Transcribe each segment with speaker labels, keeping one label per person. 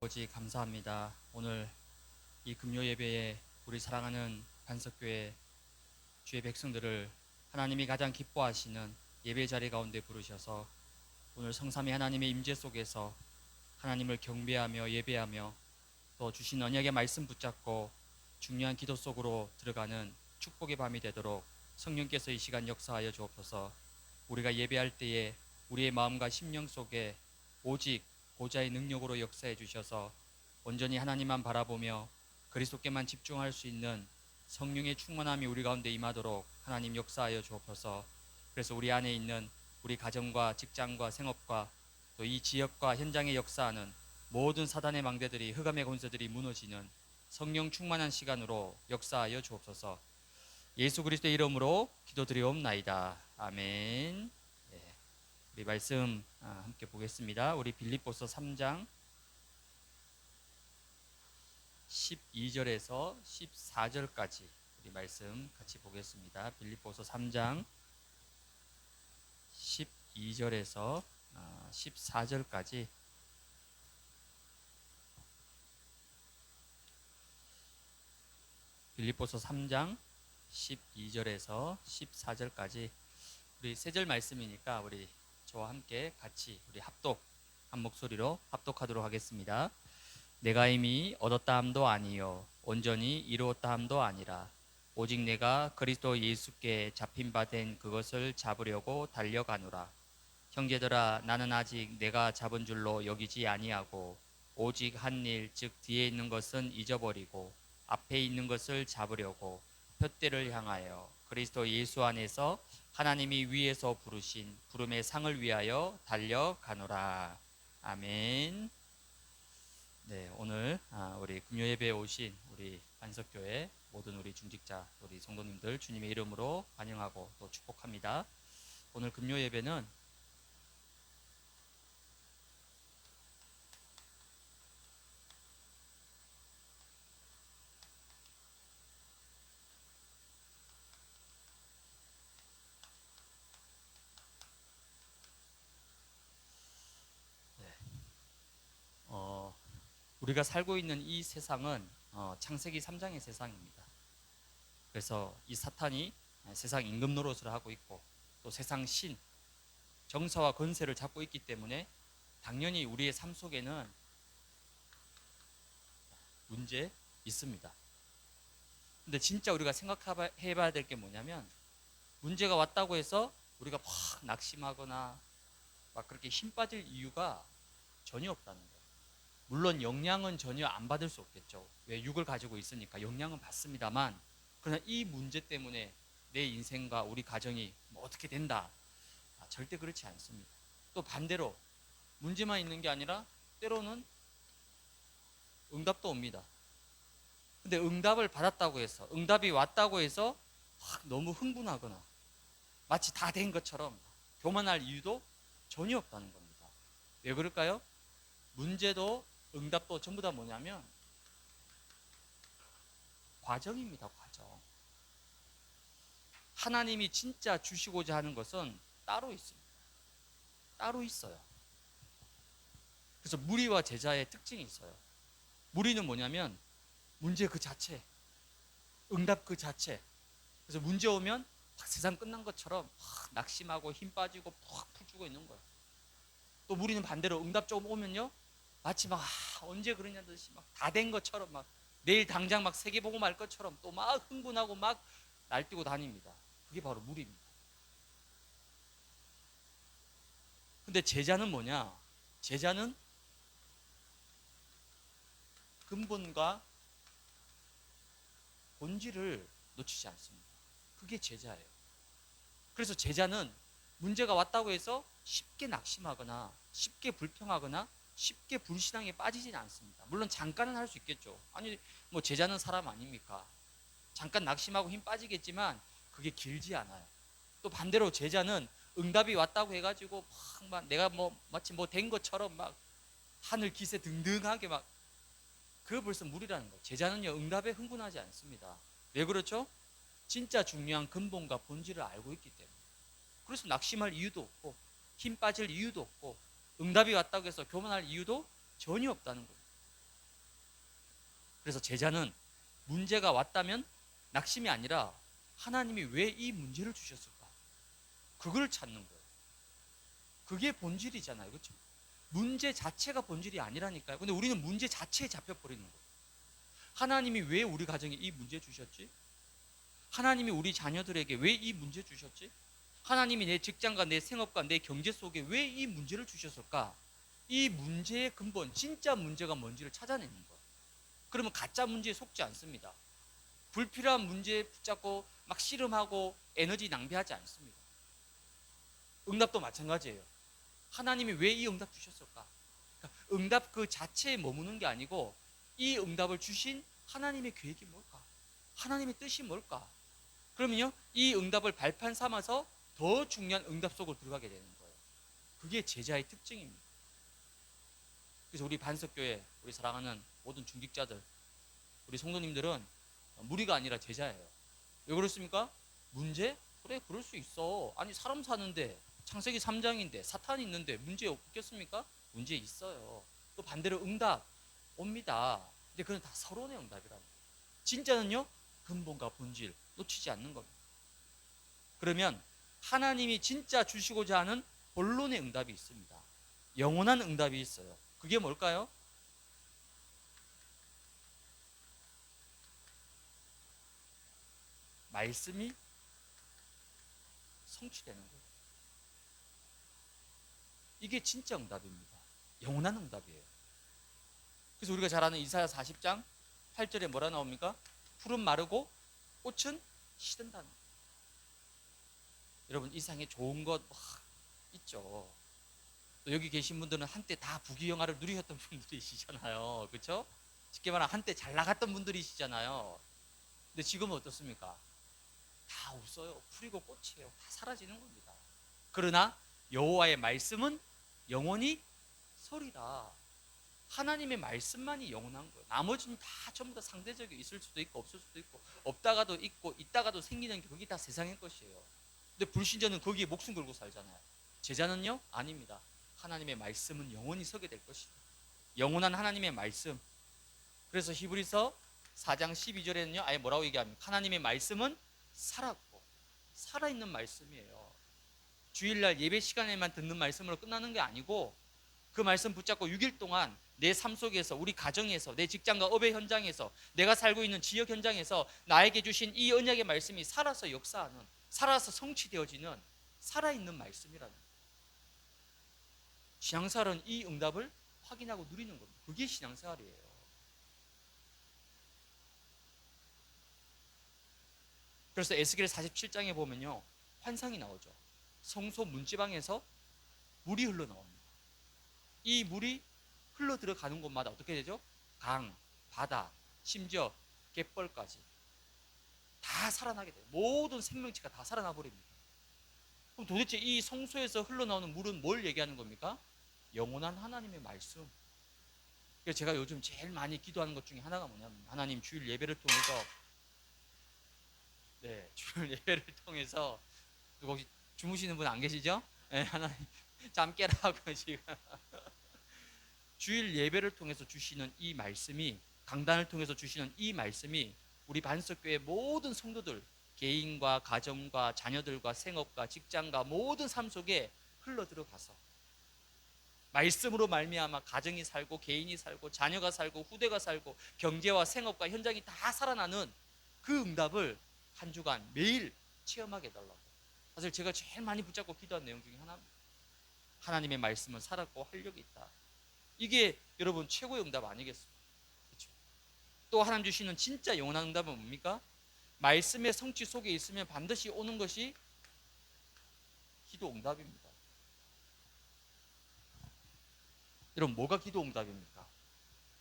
Speaker 1: 아버지 감사합니다. 오늘 이 금요 예배에 우리 사랑하는 반석교회 주의 백성들을 하나님이 가장 기뻐하시는 예배 자리 가운데 부르셔서 오늘 성삼위 하나님의 임재 속에서 하나님을 경배하며 예배하며 또 주신 언약의 말씀 붙잡고 중요한 기도 속으로 들어가는 축복의 밤이 되도록 성령께서 이 시간 역사하여 주옵소서. 우리가 예배할 때에 우리의 마음과 심령 속에 오직 보좌의 능력으로 역사해 주셔서 온전히 하나님만 바라보며 그리스도께만 집중할 수 있는 성령의 충만함이 우리 가운데 임하도록 하나님 역사하여 주옵소서. 그래서 우리 안에 있는 우리 가정과 직장과 생업과 또 이 지역과 현장에 역사하는 모든 사단의 망대들이, 흑암의 권세들이 무너지는 성령 충만한 시간으로 역사하여 주옵소서. 예수 그리스도의 이름으로 기도드리옵나이다. 아멘. 네, 우리 말씀 함께 보겠습니다. 우리 빌립보서 3장 12절에서 14절까지 우리 말씀 같이 보겠습니다. 빌립보서 3장 12절에서 14절까지 빌립보서 3장 12절에서 14절까지 우리 세 절 말씀이니까 우리 저와 함께 같이 우리 합독 한 목소리로 합독하도록 하겠습니다. 내가 이미 얻었다 함도 아니요 온전히 이루었다 함도 아니라 오직 내가 그리스도 예수께 잡힌 바 된 그것을 잡으려고 달려가노라. 형제들아, 나는 아직 내가 잡은 줄로 여기지 아니하고 오직 한 일, 즉 뒤에 있는 것은 잊어버리고 앞에 있는 것을 잡으려고 표대를 향하여 그리스도 예수 안에서 하나님이 위에서 부르신 부름의 상을 위하여 달려가노라. 아멘. 네, 오늘 우리 금요 예배에 오신 우리 반석교회 모든 우리 중직자, 우리 성도님들 주님의 이름으로 환영하고 또 축복합니다. 오늘 금요 예배는 어, 우리가 살고 있는 이 세상은 창세기 3장의 세상입니다. 그래서 이 사탄이 세상 임금 노릇을 하고 있고 또 세상 신, 정사와 권세를 잡고 있기 때문에 당연히 우리의 삶 속에는 문제 있습니다. 근데 진짜 우리가 생각해 봐야 될 게 뭐냐면 문제가 왔다고 해서 우리가 확 낙심하거나 막 그렇게 힘 빠질 이유가 전혀 없다는 거예요. 물론 영향은 전혀 안 받을 수 없겠죠. 왜 육을 가지고 있으니까 영향은 받습니다만 그러나 이 문제 때문에 내 인생과 우리 가정이 뭐 어떻게 된다. 절대 그렇지 않습니다. 또 반대로 문제만 있는 게 아니라 때로는 응답도 옵니다. 근데 응답을 받았다고 해서 응답이 왔다고 해서 너무 흥분하거나 마치 다 된 것처럼 교만할 이유도 전혀 없다는 겁니다. 왜 그럴까요? 문제도 응답도 전부 다 뭐냐면 과정입니다. 과정. 하나님이 진짜 주시고자 하는 것은 따로 있습니다. 따로 있어요. 그래서 무리와 제자의 특징이 있어요. 무리는 뭐냐면 문제 그 자체, 응답 그 자체. 그래서 문제 오면 세상 끝난 것처럼 낙심하고 힘 빠지고 푹 풀주고 있는 거예요. 또 무리는 반대로 응답 조금 오면요 마치 막 언제 그러냐 듯이 막 다 된 것처럼 막 내일 당장 막 세계 보고 말 것처럼 또 막 흥분하고 막 날뛰고 다닙니다. 그게 바로 무리입니다. 근데 제자는 뭐냐? 제자는 근본과 본질을 놓치지 않습니다. 그게 제자예요. 그래서 제자는 문제가 왔다고 해서 쉽게 낙심하거나 쉽게 불평하거나 쉽게 불신앙에 빠지지는 않습니다. 물론 잠깐은 할 수 있겠죠. 아니 뭐 제자는 사람 아닙니까? 잠깐 낙심하고 힘 빠지겠지만 그게 길지 않아요. 또 반대로 제자는 응답이 왔다고 해가지고 막 내가 뭐 마치 뭐 된 것처럼 막 하늘 기세 등등하게 막 그거 벌써 무리라는 거예요. 제자는요 응답에 흥분하지 않습니다. 왜 그렇죠? 진짜 중요한 근본과 본질을 알고 있기 때문에. 그래서 낙심할 이유도 없고 힘 빠질 이유도 없고 응답이 왔다고 해서 교만할 이유도 전혀 없다는 거예요. 그래서 제자는 문제가 왔다면 낙심이 아니라 하나님이 왜 이 문제를 주셨을까? 그걸 찾는 거예요. 그게 본질이잖아요. 그렇죠? 문제 자체가 본질이 아니라니까요. 근데 우리는 문제 자체에 잡혀버리는 거예요. 하나님이 왜 우리 가정에 이 문제 주셨지? 하나님이 우리 자녀들에게 왜 이 문제 주셨지? 하나님이 내 직장과 내 생업과 내 경제 속에 왜 이 문제를 주셨을까? 이 문제의 근본, 진짜 문제가 뭔지를 찾아내는 거예요. 그러면 가짜 문제에 속지 않습니다. 불필요한 문제에 붙잡고 막 씨름하고 에너지 낭비하지 않습니다. 응답도 마찬가지예요. 하나님이 왜 이 응답 주셨을까? 그러니까 응답 그 자체에 머무는 게 아니고 이 응답을 주신 하나님의 계획이 뭘까? 하나님의 뜻이 뭘까? 그러면요, 이 응답을 발판 삼아서 더 중요한 응답 속으로 들어가게 되는 거예요. 그게 제자의 특징입니다. 그래서 우리 반석교회, 우리 사랑하는 모든 중직자들, 우리 성도님들은 무리가 아니라 제자예요. 왜 그렇습니까? 문제? 그래, 그럴 수 있어. 아니, 사람 사는데, 창세기 3장인데, 사탄이 있는데, 문제 없겠습니까? 문제 있어요. 또 반대로 응답 옵니다. 근데 그건 다 서론의 응답이라는 거예요. 진짜는요, 근본과 본질 놓치지 않는 겁니다. 그러면 하나님이 진짜 주시고자 하는 본론의 응답이 있습니다. 영원한 응답이 있어요. 그게 뭘까요? 말씀이 성취되는 거예요. 이게 진짜 응답입니다. 영원한 응답이에요. 그래서 우리가 잘 아는 이사야 40장 8절에 뭐라 나옵니까? 풀은 마르고 꽃은 시든다는 거예요. 여러분, 이 세상에 좋은 것 있죠. 또 여기 계신 분들은 한때 다 부귀영화를 누리셨던 분들이시잖아요. 그렇죠? 쉽게 말하면 한때 잘 나갔던 분들이시잖아요. 근데 지금은 어떻습니까? 다 없어요. 풀이고 꽃이에요. 다 사라지는 겁니다. 그러나 여호와의 말씀은 영원히 서리라. 하나님의 말씀만이 영원한 거예요. 나머지는 다 전부 다 상대적이 있을 수도 있고 없을 수도 있고 없다가도 있고 있다가도 생기는 게 그게 다 세상의 것이에요. 근데 불신자는 거기에 목숨 걸고 살잖아요. 제자는요? 아닙니다. 하나님의 말씀은 영원히 서게 될 것이다. 영원한 하나님의 말씀. 그래서 히브리서 4장 12절에는요 아예 뭐라고 얘기합니까? 하나님의 말씀은 살았고 살아있는 말씀이에요. 주일날 예배 시간에만 듣는 말씀으로 끝나는 게 아니고 그 말씀 붙잡고 6일 동안 내 삶 속에서 우리 가정에서 내 직장과 업의 현장에서 내가 살고 있는 지역 현장에서 나에게 주신 이 언약의 말씀이 살아서 역사하는, 살아서 성취되어지는 살아있는 말씀이라는 거예요. 신앙생활은 이 응답을 확인하고 누리는 겁니다. 그게 신앙생활이에요. 그래서 에스겔 47장에 보면요 환상이 나오죠. 성소 문지방에서 물이 흘러나옵니다. 이 물이 흘러 들어가는 곳마다 어떻게 되죠? 강, 바다, 심지어 갯벌까지 다 살아나게 돼요. 모든 생명체가 다 살아나 버립니다. 그럼 도대체 이 성소에서 흘러나오는 물은 뭘 얘기하는 겁니까? 영원한 하나님의 말씀. 그래서 제가 요즘 제일 많이 기도하는 것 중에 하나가 뭐냐면 하나님 주일 예배를 통해서 주일 예배를 통해서 혹시 주무시는 분 안 계시죠? 네, 하나님 잠 깨라고 지금 주일 예배를 통해서 주시는 이 말씀이 강단을 통해서 주시는 이 말씀이 우리 반석교회 모든 성도들 개인과 가정과 자녀들과 생업과 직장과 모든 삶 속에 흘러 들어가서 말씀으로 말미암아 가정이 살고 개인이 살고 자녀가 살고 후대가 살고 경제와 생업과 현장이 다 살아나는 그 응답을 한 주간 매일 체험하게 해달라고. 사실 제가 제일 많이 붙잡고 기도한 내용 중에 하나입니다. 하나님의 말씀은 살았고 활력이 있다. 이게 여러분 최고의 응답 아니겠습니까? 그렇죠? 또 하나님 주시는 진짜 영원한 응답은 뭡니까? 말씀의 성취 속에 있으면 반드시 오는 것이 기도 응답입니다. 여러분 뭐가 기도 응답입니까?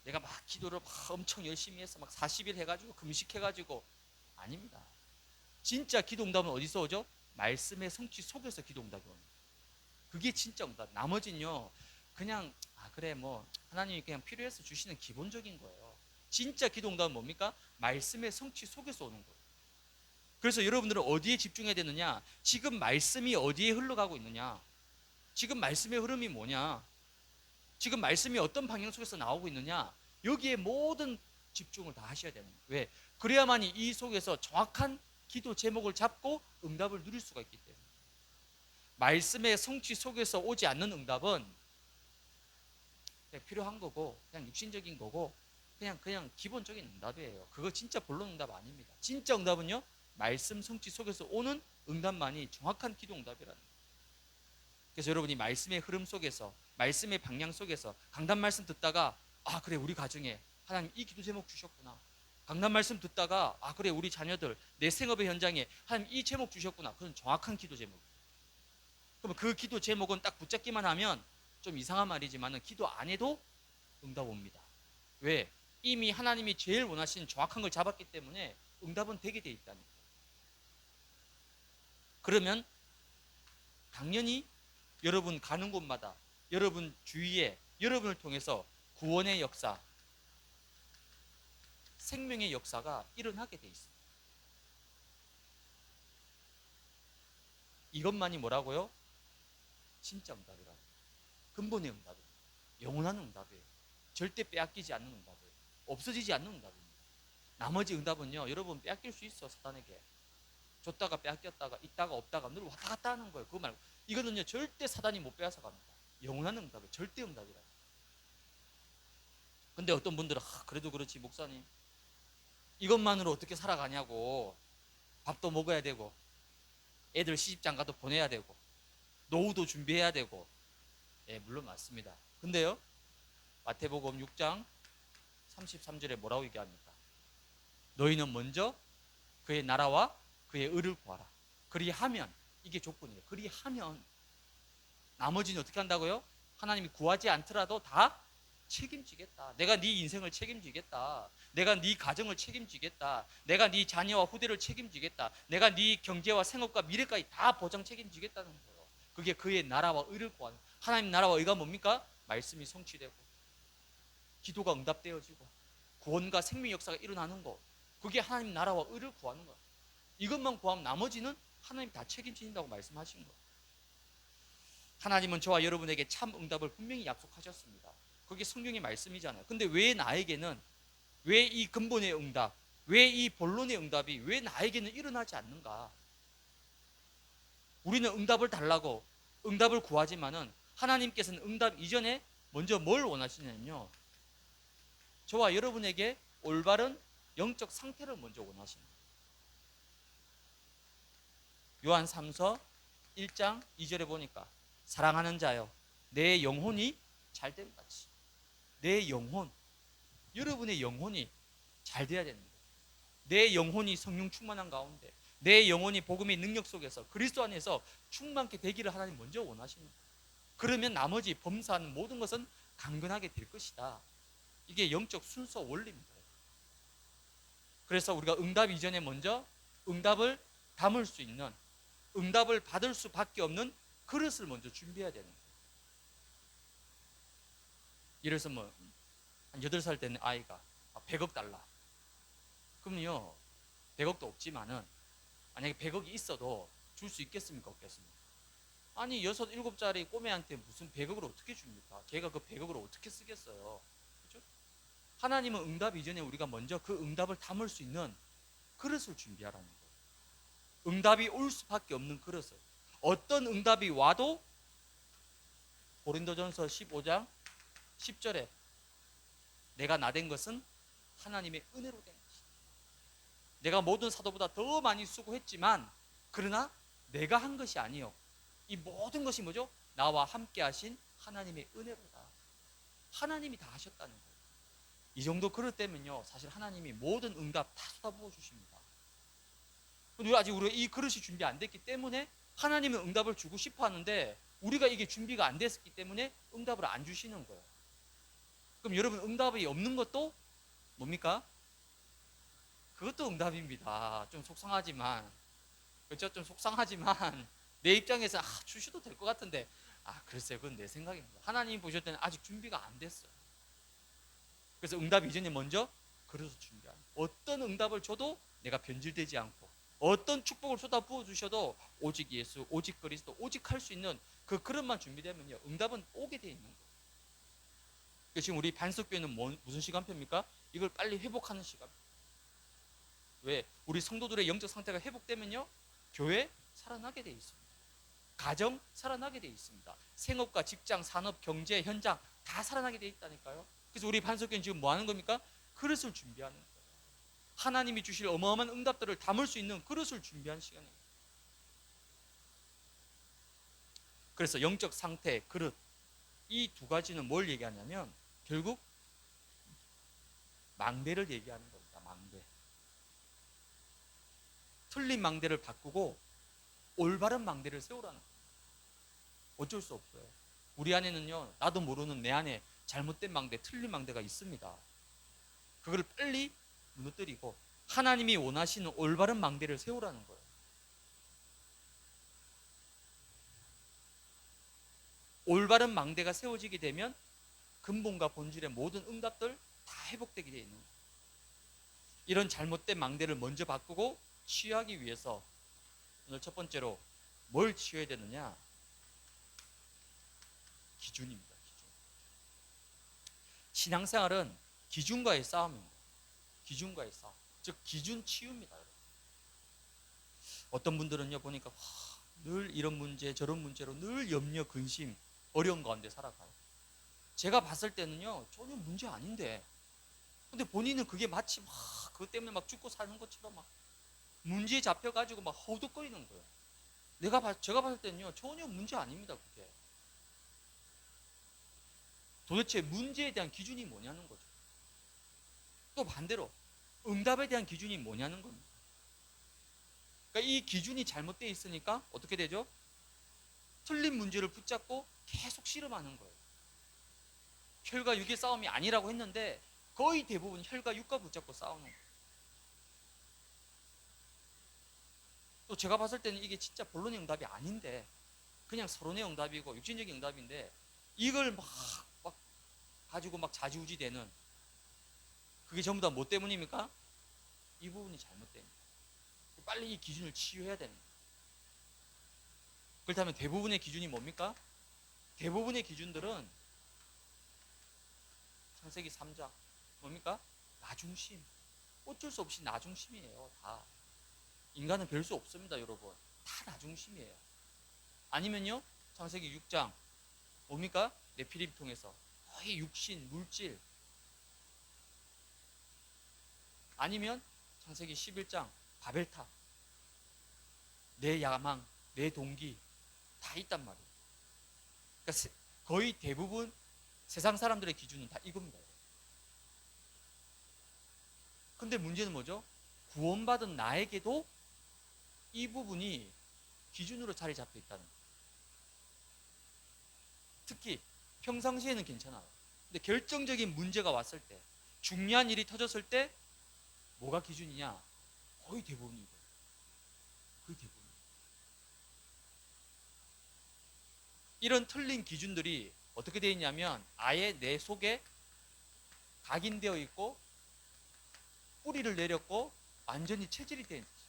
Speaker 1: 내가 막 기도를 막 엄청 열심히 해서 막 40일 해가지고 금식해가지고 아닙니다. 진짜 기도 응답은 어디서 오죠? 말씀의 성취 속에서 기도 응답이 옵니다. 그게 진짜 응답. 나머지는요 그냥 그래 뭐 하나님이 그냥 필요해서 주시는 기본적인 거예요. 진짜 기도 응답은 뭡니까? 말씀의 성취 속에서 오는 거예요. 그래서 여러분들은 어디에 집중해야 되느냐? 지금 말씀이 어디에 흘러가고 있느냐? 지금 말씀의 흐름이 뭐냐? 지금 말씀이 어떤 방향 속에서 나오고 있느냐? 여기에 모든 집중을 다 하셔야 되는 거예요. 왜? 그래야만이 이 속에서 정확한 기도 제목을 잡고 응답을 누릴 수가 있기 때문에. 말씀의 성취 속에서 오지 않는 응답은 그냥 필요한 거고, 그냥 육신적인 거고, 그냥 기본적인 응답이에요. 그거 진짜 본론 응답 아닙니다. 진짜 응답은요, 말씀 성취 속에서 오는 응답만이 정확한 기도 응답이라는 거예요. 그래서 여러분이 말씀의 흐름 속에서, 말씀의 방향 속에서 강단 말씀 듣다가 아 그래 우리 가정에 하나님 이 기도 제목 주셨구나. 강단 말씀 듣다가 아 그래 우리 자녀들 내 생업의 현장에 하나님 이 제목 주셨구나. 그건 정확한 기도 제목. 그럼 그 기도 제목은 딱 붙잡기만 하면 좀 이상한 말이지만 기도 안 해도 응답 옵니다. 왜? 이미 하나님이 제일 원하시는 정확한 걸 잡았기 때문에 응답은 되게 돼 있다는 거예요. 그러면 당연히 여러분 가는 곳마다 여러분 주위에 여러분을 통해서 구원의 역사, 생명의 역사가 일어나게 돼 있습니다. 이것만이 뭐라고요? 진짜 응답이라. 근본의 응답이에요. 영원한 응답이에요. 절대 빼앗기지 않는 응답이에요. 없어지지 않는 응답입니다. 나머지 응답은요, 여러분 빼앗길 수 있어. 사단에게 줬다가 빼앗겼다가 있다가 없다가 늘 왔다 갔다 하는 거예요. 그거 말고 이거는요 절대 사단이 못 빼앗아 갑니다. 영원한 응답이에요. 절대 응답이라. 근데 어떤 분들은 그래도 그렇지 목사님 이것만으로 어떻게 살아가냐고. 밥도 먹어야 되고 애들 시집장가도 보내야 되고 노후도 준비해야 되고. 예, 물론 맞습니다. 근데요 마태복음 6장 33절에 뭐라고 얘기합니까? 너희는 먼저 그의 나라와 그의 의를 구하라. 그리하면, 이게 조건이에요. 그리하면 나머지는 어떻게 한다고요? 하나님이 구하지 않더라도 다 책임지겠다. 내가 네 인생을 책임지겠다. 내가 네 가정을 책임지겠다. 내가 네 자녀와 후대를 책임지겠다. 내가 네 경제와 생업과 미래까지 다 보장 책임지겠다는 거예요. 그게 그의 나라와 의를 구하는. 하나님 나라와 의가 뭡니까? 말씀이 성취되고 기도가 응답되어지고 구원과 생명 역사가 일어나는 거. 그게 하나님 나라와 의를 구하는 거예요. 이것만 구하면 나머지는 하나님 다 책임지신다고 말씀하신 거예요. 하나님은 저와 여러분에게 참 응답을 분명히 약속하셨습니다. 그게 성경의 말씀이잖아요. 근데 왜 나에게는, 왜 이 근본의 응답, 왜 이 본론의 응답이 왜 나에게는 일어나지 않는가? 우리는 응답을 달라고 응답을 구하지만은 하나님께서는 응답 이전에 먼저 뭘 원하시냐면요, 저와 여러분에게 올바른 영적 상태를 먼저 원하십니다. 요한 3서 1장 2절에 보니까 사랑하는 자여 내 영혼이 잘됨 같이, 내 영혼, 여러분의 영혼이 잘 돼야 되는 거예요. 내 영혼이 성령 충만한 가운데, 내 영혼이 복음의 능력 속에서 그리스도 안에서 충만케 되기를 하나님 먼저 원하시는 거예요. 그러면 나머지 범사하는 모든 것은 강건하게 될 것이다. 이게 영적 순서 원리입니다. 그래서 우리가 응답 이전에 먼저 응답을 담을 수 있는, 응답을 받을 수밖에 없는 그릇을 먼저 준비해야 되는 거예요. 예를 들어서 한 8살 되는 아이가 100억 달라. 그럼요 100억도 없지만은 만약에 100억이 있어도 줄 수 있겠습니까? 없겠습니까? 아니 6, 7살짜리 꼬매한테 무슨 100억을 어떻게 줍니까? 걔가 그 100억을 어떻게 쓰겠어요? 그렇죠? 하나님은 응답 이전에 우리가 먼저 그 응답을 담을 수 있는 그릇을 준비하라는 거예요. 응답이 올 수밖에 없는 그릇을. 어떤 응답이 와도 고린도전서 15장 10절에 내가 나된 것은 하나님의 은혜로 된 것이다. 내가 모든 사도보다 더 많이 수고했지만 그러나 내가 한 것이 아니요, 이 모든 것이 뭐죠? 나와 함께 하신 하나님의 은혜로다. 하나님이 다 하셨다는 거예요. 이 정도 그릇 되면요 사실 하나님이 모든 응답 다 쏟아부어 주십니다. 근데 아직 우리가 이 그릇이 준비 안 됐기 때문에 하나님은 응답을 주고 싶어 하는데 우리가 이게 준비가 안 됐기 때문에 응답을 안 주시는 거예요. 그럼 여러분 응답이 없는 것도 뭡니까? 그것도 응답입니다. 좀 속상하지만, 그렇죠? 좀 속상하지만 내 입장에서 주셔도 될 것 같은데 글쎄요 그건 내 생각입니다. 하나님 보실 때는 아직 준비가 안 됐어요. 그래서 응답 이전에 먼저 그래서 준비하는, 어떤 응답을 줘도 내가 변질되지 않고 어떤 축복을 쏟아 부어 주셔도 오직 예수, 오직 그리스도, 오직 할 수 있는 그 그릇만 준비되면요 응답은 오게 돼 있는 거예요. 지금 우리 반석교회는 무슨 시간표입니까? 이걸 빨리 회복하는 시간. 왜? 우리 성도들의 영적 상태가 회복되면요, 교회 살아나게 돼 있습니다. 가정 살아나게 돼 있습니다. 생업과 직장, 산업, 경제, 현장 다 살아나게 돼 있다니까요. 그래서 우리 반석교회는 지금 뭐 하는 겁니까? 그릇을 준비하는 거예요. 하나님이 주실 어마어마한 응답들을 담을 수 있는 그릇을 준비하는 시간이에요. 그래서 영적 상태, 그릇, 이 두 가지는 뭘 얘기하냐면 결국 망대를 얘기하는 겁니다. 망대. 틀린 망대를 바꾸고 올바른 망대를 세우라는 거예요. 어쩔 수 없어요. 우리 안에는요, 나도 모르는 내 안에 잘못된 망대, 틀린 망대가 있습니다. 그걸 빨리 무너뜨리고 하나님이 원하시는 올바른 망대를 세우라는 거예요. 올바른 망대가 세워지게 되면 근본과 본질의 모든 응답들 다 회복되게 되어 있는 거예요. 이런 잘못된 망대를 먼저 바꾸고 치유하기 위해서 오늘 첫 번째로 뭘 치유해야 되느냐? 기준입니다. 기준. 신앙생활은 기준과의 싸움입니다. 기준과의 싸움. 즉 기준 치유입니다. 어떤 분들은요 보니까 늘 이런 문제 저런 문제로 늘 염려 근심 어려운 가운데 살아가요. 제가 봤을 때는요 전혀 문제 아닌데, 근데 본인은 그게 마치 막 그것 때문에 막 죽고 사는 것처럼 막 문제에 잡혀가지고 막 허우적거리는 거예요. 제가 봤을 때는요 전혀 문제 아닙니다. 그게 도대체 문제에 대한 기준이 뭐냐는 거죠. 또 반대로 응답에 대한 기준이 뭐냐는 겁니다. 그러니까 이 기준이 잘못되어 있으니까 어떻게 되죠? 틀린 문제를 붙잡고 계속 씨름하는 거예요. 혈과 육의 싸움이 아니라고 했는데 거의 대부분 혈과 육과 붙잡고 싸우는 거예요. 또 제가 봤을 때는 이게 진짜 본론의 응답이 아닌데 그냥 서론의 응답이고 육신적인 응답인데 이걸 막 가지고 막 좌지우지 되는, 그게 전부 다 뭐 때문입니까? 이 부분이 잘못됩니다. 빨리 이 기준을 치유해야 되는 거예요. 그렇다면 대부분의 기준이 뭡니까? 대부분의 기준들은 창세기 3장 뭡니까? 나중심. 어쩔 수 없이 나중심이에요. 다. 인간은 별 수 없습니다. 여러분. 다 나중심이에요. 아니면요 창세기 6장 뭡니까? 네피림 통해서 거의 육신, 물질. 아니면 창세기 11장 바벨탑, 내 야망, 내 동기 다 있단 말이에요. 그러니까 거의 대부분 세상 사람들의 기준은 다 이겁니다. 근데 문제는 뭐죠? 구원받은 나에게도 이 부분이 기준으로 자리 잡혀 있다는 거예요. 특히 평상시에는 괜찮아요. 근데 결정적인 문제가 왔을 때, 중요한 일이 터졌을 때 뭐가 기준이냐? 거의 대부분이고. 거의 대부분. 이런 틀린 기준들이 어떻게 되어 있냐면 아예 내 속에 각인되어 있고 뿌리를 내렸고 완전히 체질이 되어 있는 거죠.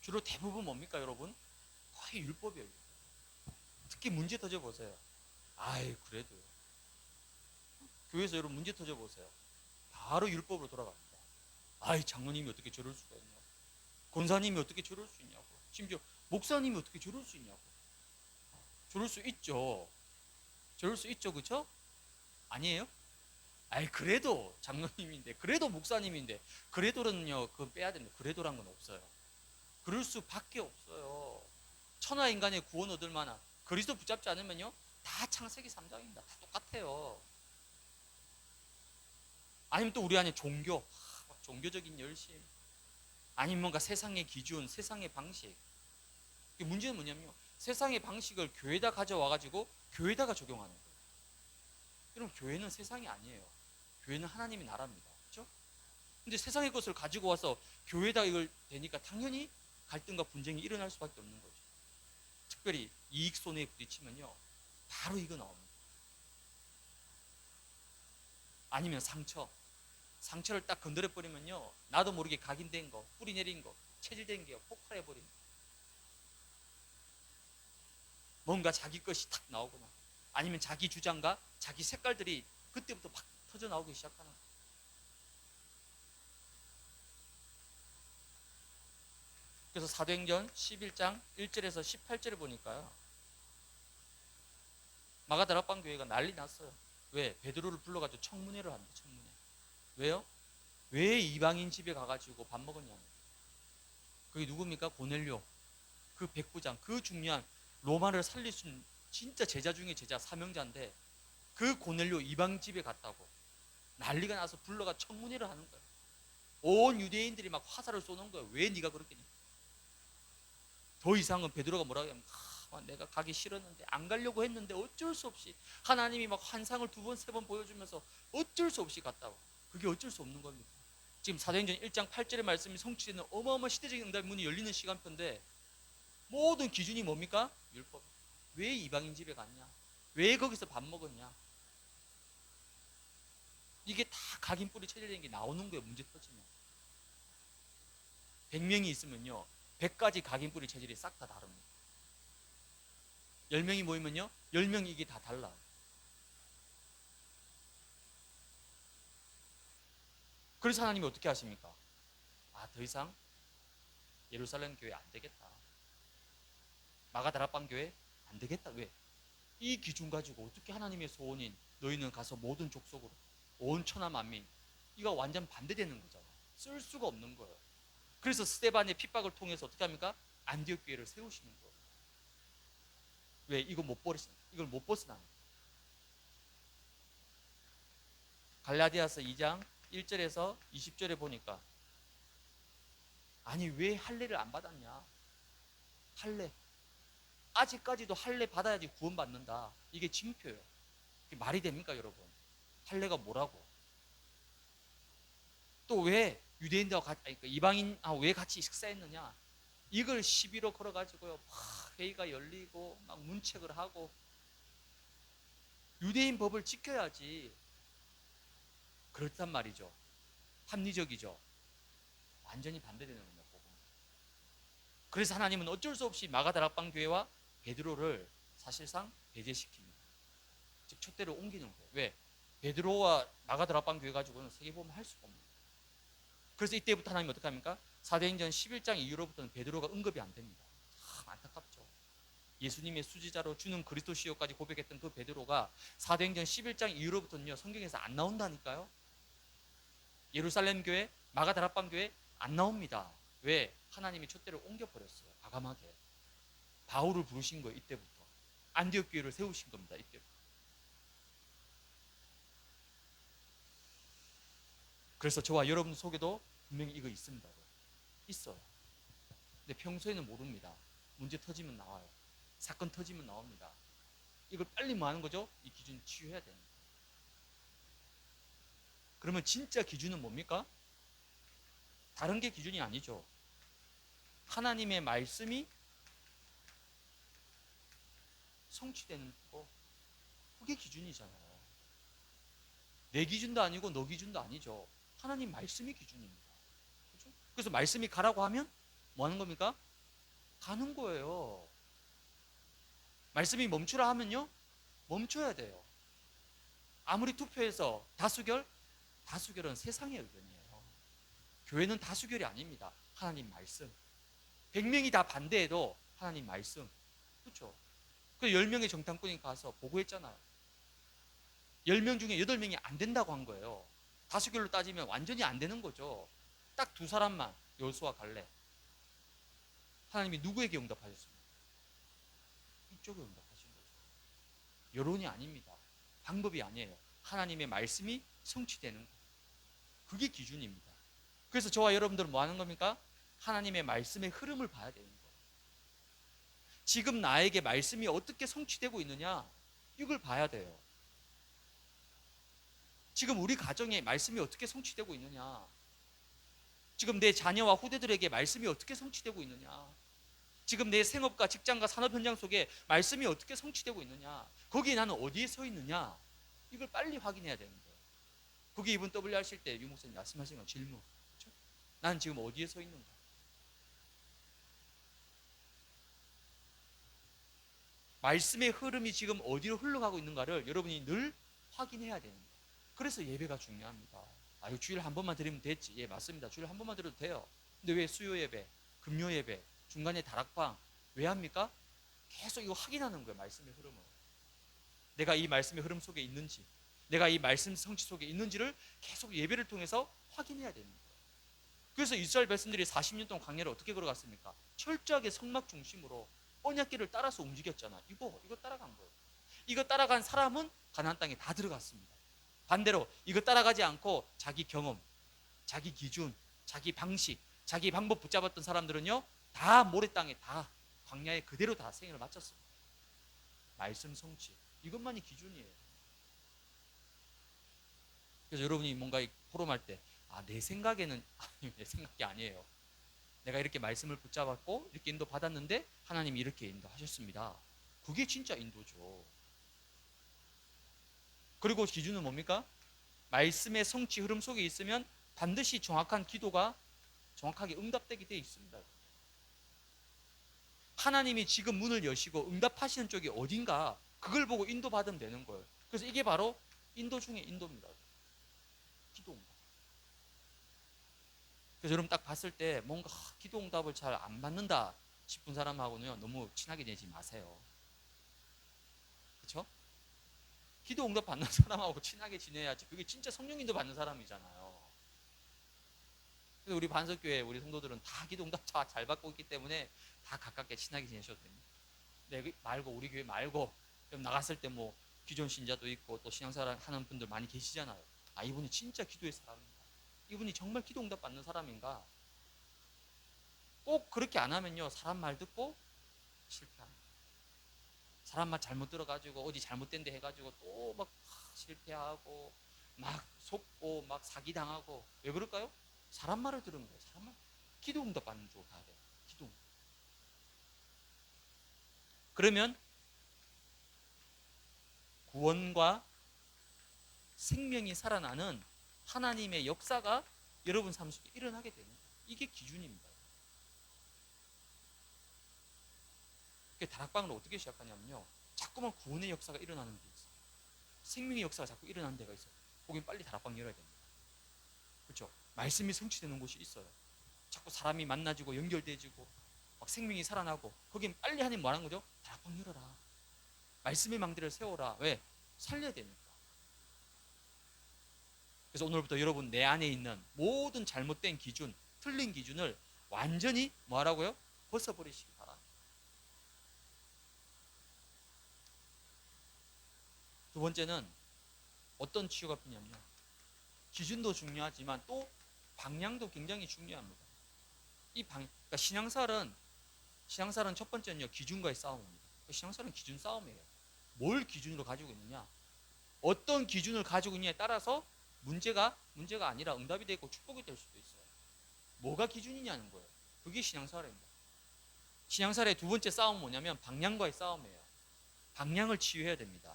Speaker 1: 주로 대부분 뭡니까 여러분? 거의 율법이에요. 특히 문제 터져 보세요. 아이 그래도 교회에서 여러분 문제 터져 보세요. 바로 율법으로 돌아갑니다. 아이 장로님이 어떻게 저럴 수가 있냐고, 권사님이 어떻게 저럴 수 있냐고, 심지어 목사님이 어떻게 저럴 수 있냐고. 저럴 수 있죠. 저럴 수 있죠. 그렇죠? 아니에요? 아이 그래도 장로님인데, 그래도 목사님인데, 그래도는요 그건 빼야 됩니다. 그래도란 건 없어요. 그럴 수밖에 없어요. 천하 인간의 구원 얻을 만한 그리스도 붙잡지 않으면요 다 창세기 3장입니다. 다 똑같아요. 아니면 또 우리 안에 종교, 종교적인 열심, 아니면 뭔가 세상의 기준, 세상의 방식. 문제는 뭐냐면요 세상의 방식을 교회에다 가져와가지고 교회에다가 적용하는 거예요. 여러분 교회는 세상이 아니에요. 교회는 하나님의 나라입니다. 그렇죠? 근데 세상의 것을 가지고 와서 교회에다 이걸 대니까 당연히 갈등과 분쟁이 일어날 수밖에 없는 거죠. 특별히 이익 손해에 부딪히면요 바로 이거 나옵니다. 아니면 상처를 딱 건드려 버리면요 나도 모르게 각인된 거, 뿌리 내린 거, 체질된 게 폭발해 버립니다. 뭔가 자기 것이 탁 나오거나 아니면 자기 주장과 자기 색깔들이 그때부터 막 터져 나오기 시작하는 거예요. 그래서 사도행전 11장 1절에서 18절에 보니까요, 마가다락방 교회가 난리 났어요. 왜? 베드로를 불러가지고 청문회를 합니다. 청문회. 왜요? 왜 이방인 집에 가가지고 밥 먹었냐고. 그게 누굽니까? 고넬료. 그 백부장, 그 중요한 로마를 살릴 수 있는 진짜 제자 중에 제자, 사명자인데 그 고넬료 이방 집에 갔다고 난리가 나서 불러가 청문회를 하는 거예요. 온 유대인들이 막 화살을 쏘는 거예요. 왜 네가 그렇게. 더 이상은 베드로가 뭐라고 하면, 내가 가기 싫었는데 안 가려고 했는데 어쩔 수 없이 하나님이 막 환상을 2번 3번 보여주면서 어쩔 수 없이 갔다고. 그게 어쩔 수 없는 겁니다. 지금 사도행전 1장 8절의 말씀이 성취되는 어마어마한 시대적인 응답의 문이 열리는 시간표인데 모든 기준이 뭡니까? 율법. 왜 이방인 집에 갔냐? 왜 거기서 밥 먹었냐? 이게 다 각인뿌리 체질된 게 나오는 거예요. 문제 터지면 100명이 있으면요 100가지 각인뿌리 체질이 싹 다 다릅니다. 10명이 모이면요 10명이 이게 다 달라. 그래서 하나님이 어떻게 하십니까? 더 이상 예루살렘 교회 안 되겠다. 마가다락방 교회 안 되겠다. 왜? 이 기준 가지고 어떻게 하나님의 소원인 너희는 가서 모든 족속으로 온 천하 만민, 이거 완전 반대되는 거잖아. 쓸 수가 없는 거예요. 그래서 스데반의 핍박을 통해서 어떻게 합니까? 안디옥 교회를 세우시는 거예요. 왜? 이걸 못 벗어나. 갈라디아서 2장 1절에서 20절에 보니까, 아니 왜 할례를 안 받았냐? 할례. 아직까지도 할례 받아야지 구원받는다. 이게 징표예요. 이게 말이 됩니까, 여러분? 할례가 뭐라고? 또 왜 유대인들과 이방인 왜 같이 식사했느냐? 이걸 시비로 걸어가지고요, 막 회의가 열리고 막 문책을 하고. 유대인 법을 지켜야지. 그렇단 말이죠. 합리적이죠. 완전히 반대되는 겁니다. 그래서 하나님은 어쩔 수 없이 마가다락방 교회와 베드로를 사실상 배제시킵니다. 즉 촛대를 옮기는 거예요. 왜? 베드로와 마가다락방 교회 가지고는 세계보험을 할 수가 없는 거예요. 그래서 이때부터 하나님은 어떻게 합니까? 사도행전 11장 이후로부터는 베드로가 언급이 안 됩니다. 참 안타깝죠. 예수님의 수지자로 주는 그리스도시요까지 고백했던 그 베드로가 사도행전 11장 이후로부터는요 성경에서 안 나온다니까요. 예루살렘 교회, 마가다락방 교회 안 나옵니다. 왜? 하나님이 촛대를 옮겨버렸어요. 과감하게. 바울을 부르신 거예요. 이때부터. 안디옥 교회를 세우신 겁니다. 이때부터. 그래서 저와 여러분 속에도 분명히 이거 있습니다. 있어요. 근데 평소에는 모릅니다. 문제 터지면 나와요. 사건 터지면 나옵니다. 이걸 빨리 뭐 하는 거죠? 이 기준 치유해야 되는 거예요. 그러면 진짜 기준은 뭡니까? 다른 게 기준이 아니죠. 하나님의 말씀이 성취되는 거, 그게 기준이잖아요. 내 기준도 아니고 너 기준도 아니죠. 하나님 말씀이 기준입니다. 그렇죠? 그래서 말씀이 가라고 하면 뭐 하는 겁니까? 가는 거예요. 말씀이 멈추라 하면요 멈춰야 돼요. 아무리 투표해서 다수결은 세상의 의견이에요. 교회는 다수결이 아닙니다. 하나님 말씀. 100명이 다 반대해도 하나님 말씀. 그렇죠? 그 10명의 정탐꾼이 가서 보고했잖아요. 10명 중에 8명이 안 된다고 한 거예요. 다수결로 따지면 완전히 안 되는 거죠. 딱 2사람만, 여호수아 갈렙. 하나님이 누구에게 응답하셨습니까? 이쪽에 응답하신 거죠. 여론이 아닙니다. 방법이 아니에요. 하나님의 말씀이 성취되는 거예요. 그게 기준입니다. 그래서 저와 여러분들은 뭐 하는 겁니까? 하나님의 말씀의 흐름을 봐야 되는 거예요. 지금 나에게 말씀이 어떻게 성취되고 있느냐, 이걸 봐야 돼요. 지금 우리 가정에 말씀이 어떻게 성취되고 있느냐, 지금 내 자녀와 후대들에게 말씀이 어떻게 성취되고 있느냐, 지금 내 생업과 직장과 산업 현장 속에 말씀이 어떻게 성취되고 있느냐, 거기에 나는 어디에 서 있느냐, 이걸 빨리 확인해야 되는 거예요. 거기 이분 W 하실 때 유 목사님 말씀하신 건 질문. 그렇죠? 난 지금 어디에 서 있는가? 말씀의 흐름이 지금 어디로 흘러가고 있는가를 여러분이 늘 확인해야 되는 거예요. 그래서 예배가 중요합니다. 이거 주일 한 번만 드리면 됐지. 예, 맞습니다. 주일 한 번만 드려도 돼요. 근데 왜 수요 예배, 금요 예배, 중간에 다락방 왜 합니까? 계속 이거 확인하는 거예요. 말씀의 흐름을. 내가 이 말씀의 흐름 속에 있는지, 내가 이 말씀 성취 속에 있는지를 계속 예배를 통해서 확인해야 되는 거예요. 그래서 이스라엘 백성들이 40년 동안 광야를 어떻게 걸어갔습니까? 철저하게 성막 중심으로 언약궤를 따라서 움직였잖아. 이거 따라간 거예요. 이거 따라간 사람은 가나안 땅에 다 들어갔습니다. 반대로 이거 따라가지 않고 자기 경험, 자기 기준, 자기 방식, 자기 방법 붙잡았던 사람들은요, 다 모래 땅에 다 광야에 그대로 다 생애를 마쳤습니다. 말씀 성취, 이것만이 기준이에요. 그래서 여러분이 뭔가 포럼할 때 내 생각에는 내 생각이 아니에요. 내가 이렇게 말씀을 붙잡았고 이렇게 인도 받았는데 하나님이 이렇게 인도하셨습니다. 그게 진짜 인도죠. 그리고 기준은 뭡니까? 말씀의 성취 흐름 속에 있으면 반드시 정확한 기도가 정확하게 응답되게 되어 있습니다. 하나님이 지금 문을 여시고 응답하시는 쪽이 어딘가 그걸 보고 인도받으면 되는 거예요. 그래서 이게 바로 인도 중에 인도입니다. 기도입니다. 그래서 여러분 딱 봤을 때 뭔가 기도 응답을 잘 안 받는다 싶은 사람하고는 너무 친하게 지내지 마세요. 그렇죠? 기도 응답 받는 사람하고 친하게 지내야지. 그게 진짜 성령 인도 받는 사람이잖아요. 그래서 우리 반석교회 우리 성도들은 다 기도 응답 잘 받고 있기 때문에 다 가깝게 친하게 지내셔도 됩니다. 네, 말고 우리 교회 말고 그럼 나갔을 때 뭐 기존 신자도 있고 또 신앙생활 하는 분들 많이 계시잖아요. 이분이 진짜 기도의 사람인가? 이분이 정말 기도 응답 받는 사람인가? 꼭 그렇게 안 하면요, 사람 말 듣고 실패합니다. 사람 말 잘못 들어가지고 어디 잘못된 데 해가지고 또 막 실패하고 막 속고 막 사기당하고. 왜 그럴까요? 사람 말을 들은 거예요. 사람 말. 기도 응답 받는 쪽으로 가야 돼요. 기도 응답. 그러면 구원과 생명이 살아나는 하나님의 역사가 여러분 삶 속에 일어나게 되는 거예요. 이게 기준입니다. 다락방을 어떻게 시작하냐면요, 자꾸만 구원의 역사가 일어나는 데 있어요. 생명의 역사가 자꾸 일어나는 데가 있어요. 거긴 빨리 다락방 열어야 됩니다. 그렇죠? 말씀이 성취되는 곳이 있어요. 자꾸 사람이 만나지고 연결되지고 막 생명이 살아나고, 거긴 빨리 하나님 뭐라는 거죠? 다락방 열어라. 말씀의 망대를 세워라. 왜? 살려야 되니까. 그래서 오늘부터 여러분 내 안에 있는 모든 잘못된 기준, 틀린 기준을 완전히 뭐하라고요? 벗어버리시기 바랍니다. 두 번째는 어떤 치유가 필요하냐면요, 기준도 중요하지만 또 방향도 굉장히 중요합니다. 그러니까 신앙생활은 첫 번째는요, 기준과의 싸움입니다. 신앙생활은 기준 싸움이에요. 뭘 기준으로 가지고 있느냐, 어떤 기준을 가지고 있느냐에 따라서 문제가 아니라 응답이 되고 축복이 될 수도 있어요. 뭐가 기준이냐는 거예요. 그게 신앙생활입니다. 신앙생활의 두 번째 싸움은 뭐냐면 방향과의 싸움이에요. 방향을 치유해야 됩니다.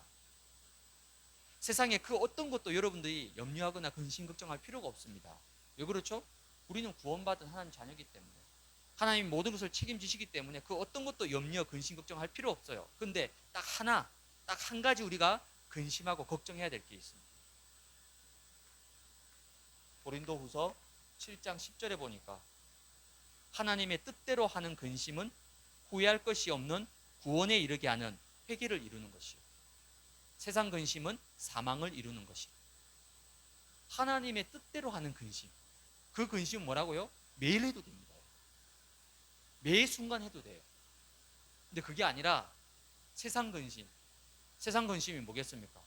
Speaker 1: 세상에 그 어떤 것도 여러분들이 염려하거나 근심 걱정할 필요가 없습니다. 왜 그렇죠? 우리는 구원받은 하나님 자녀이기 때문에, 하나님 모든 것을 책임지시기 때문에 그 어떤 것도 염려, 근심 걱정할 필요 없어요. 근데 딱 한 가지 우리가 근심하고 걱정해야 될 게 있습니다. 고린도후서 7장 10절에 보니까 하나님의 뜻대로 하는 근심은 후회할 것이 없는 구원에 이르게 하는 회개를 이루는 것이요, 세상 근심은 사망을 이루는 것이요. 하나님의 뜻대로 하는 근심, 그 근심은 뭐라고요? 매일 해도 됩니다. 매 순간 해도 돼요. 근데 그게 아니라 세상 근심이 뭐겠습니까?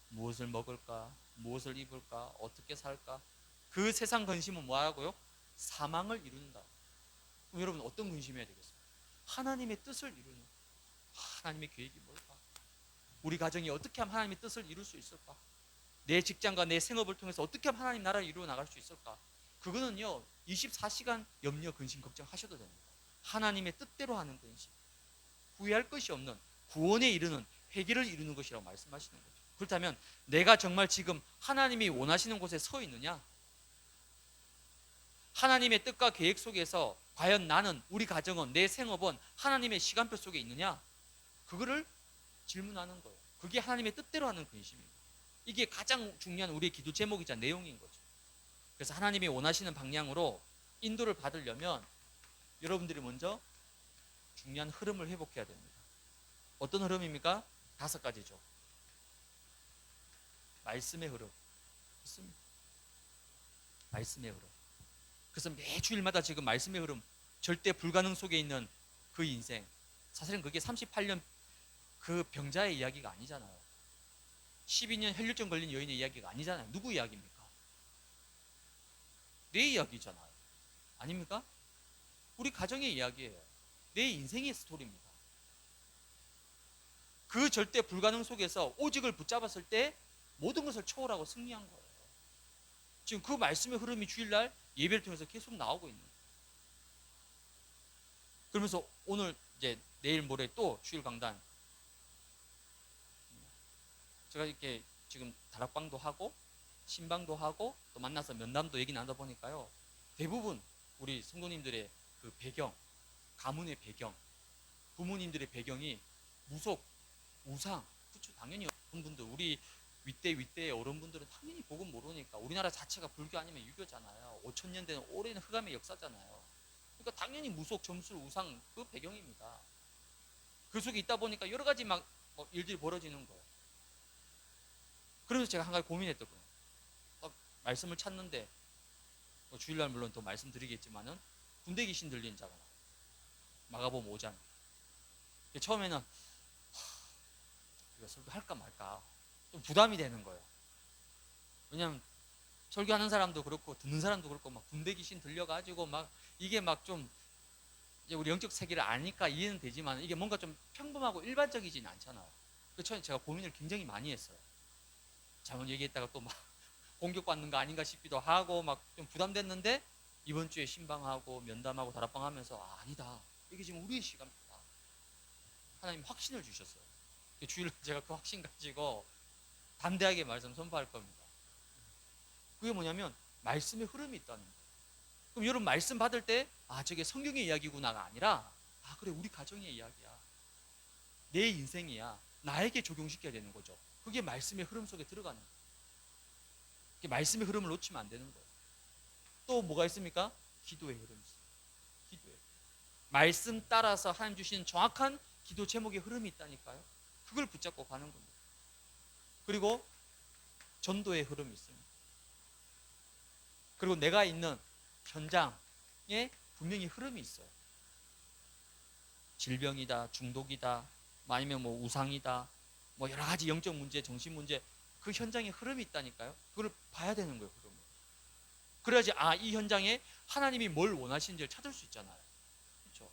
Speaker 1: 무엇을 먹을까? 무엇을 입을까? 어떻게 살까? 그 세상 근심은 뭐라고요? 사망을 이룬다. 그럼 여러분 어떤 근심해야 되겠습니까? 하나님의 뜻을 이루는, 하나님의 계획이 뭘까? 우리 가정이 어떻게 하면 하나님의 뜻을 이룰 수 있을까? 내 직장과 내 생업을 통해서 어떻게 하면 하나님 나라를 이루어 나갈 수 있을까? 그거는요, 24시간 염려, 근심, 걱정하셔도 됩니다. 하나님의 뜻대로 하는 근심, 후회할 것이 없는 구원에 이르는 회개를 이루는 것이라고 말씀하시는 거죠. 그렇다면 내가 정말 지금 하나님이 원하시는 곳에 서 있느냐? 하나님의 뜻과 계획 속에서 과연 나는, 우리 가정은, 내 생업은 하나님의 시간표 속에 있느냐? 그거를 질문하는 거예요. 그게 하나님의 뜻대로 하는 근심입니다. 이게 가장 중요한 우리의 기도 제목이자 내용인 거죠. 그래서 하나님이 원하시는 방향으로 인도를 받으려면 여러분들이 먼저 중요한 흐름을 회복해야 됩니다. 어떤 흐름입니까? 5가지죠. 말씀의 흐름. 있습니다. 말씀의 흐름. 그래서 매 주일마다 지금 말씀의 흐름, 절대 불가능 속에 있는 그 인생. 사실은 그게 38년 그 병자의 이야기가 아니잖아요. 12년 혈류증 걸린 여인의 이야기가 아니잖아요. 누구 이야기입니까? 내 이야기잖아요. 아닙니까? 우리 가정의 이야기예요. 내 인생의 스토리입니다. 그 절대 불가능 속에서 오직을 붙잡았을 때 모든 것을 초월하고 승리한 거예요. 지금 그 말씀의 흐름이 주일날 예배를 통해서 계속 나오고 있는 거예요. 그러면서 오늘 이제 내일 모레 또 주일 강단, 제가 이렇게 지금 다락방도 하고 신방도 하고 또 만나서 면담도 얘기 나누다 보니까요, 대부분 우리 성도님들의 그 배경, 가문의 배경, 부모님들의 배경이 무속, 우상, 그렇죠. 당연히 어른분들, 우리 윗대의 어른분들은 당연히 복음 모르니까, 우리나라 자체가 불교 아니면 유교잖아요. 5,000년 된 오랜 흑암의 역사잖아요. 그러니까 당연히 무속, 점술, 우상 그 배경입니다. 그 속에 있다 보니까 여러 가지 막 일들이 벌어지는 거예요. 그래서 제가 한 가지 고민했던 거예요. 말씀을 찾는데 주일날 물론 또 말씀드리겠지만은 군대 귀신 들린 자가 나와요. 마가복음 5장. 처음에는 이거 설교할까 말까 좀 부담이 되는 거예요. 왜냐면 설교하는 사람도 그렇고 듣는 사람도 그렇고 막 군대 귀신 들려가지고 막 이게 막 좀 이제 우리 영적 세계를 아니까 이해는 되지만 이게 뭔가 좀 평범하고 일반적이진 않잖아요. 그래서 제가 고민을 굉장히 많이 했어요. 잘못 얘기했다가 또 막 공격받는 거 아닌가 싶기도 하고 막 좀 부담됐는데, 이번 주에 신방하고 면담하고 다락방 하면서 아니다, 이게 지금 우리의 시간이다. 하나님 확신을 주셨어요. 주일 제가 그 확신 가지고 담대하게 말씀 선포할 겁니다. 그게 뭐냐면 말씀의 흐름이 있다는 거예요. 그럼 여러분 말씀 받을 때 저게 성경의 이야기구나가 아니라 그래, 우리 가정의 이야기야, 내 인생이야, 나에게 적용시켜야 되는 거죠. 그게 말씀의 흐름 속에 들어가는 거예요. 말씀의 흐름을 놓치면 안 되는 거예요. 또 뭐가 있습니까? 기도의 흐름이 있어요. 기도의 흐름. 말씀 따라서 하나님 주시는 정확한 기도 제목의 흐름이 있다니까요. 그걸 붙잡고 가는 겁니다. 그리고 전도의 흐름이 있습니다. 그리고 내가 있는 현장에 분명히 흐름이 있어요. 질병이다, 중독이다, 아니면 뭐 우상이다, 뭐 여러 가지 영적 문제, 정신 문제, 그 현장에 흐름이 있다니까요. 그걸 봐야 되는 거예요, 흐름을. 그래야지 이 현장에 하나님이 뭘 원하시는지를 찾을 수 있잖아요. 그렇죠?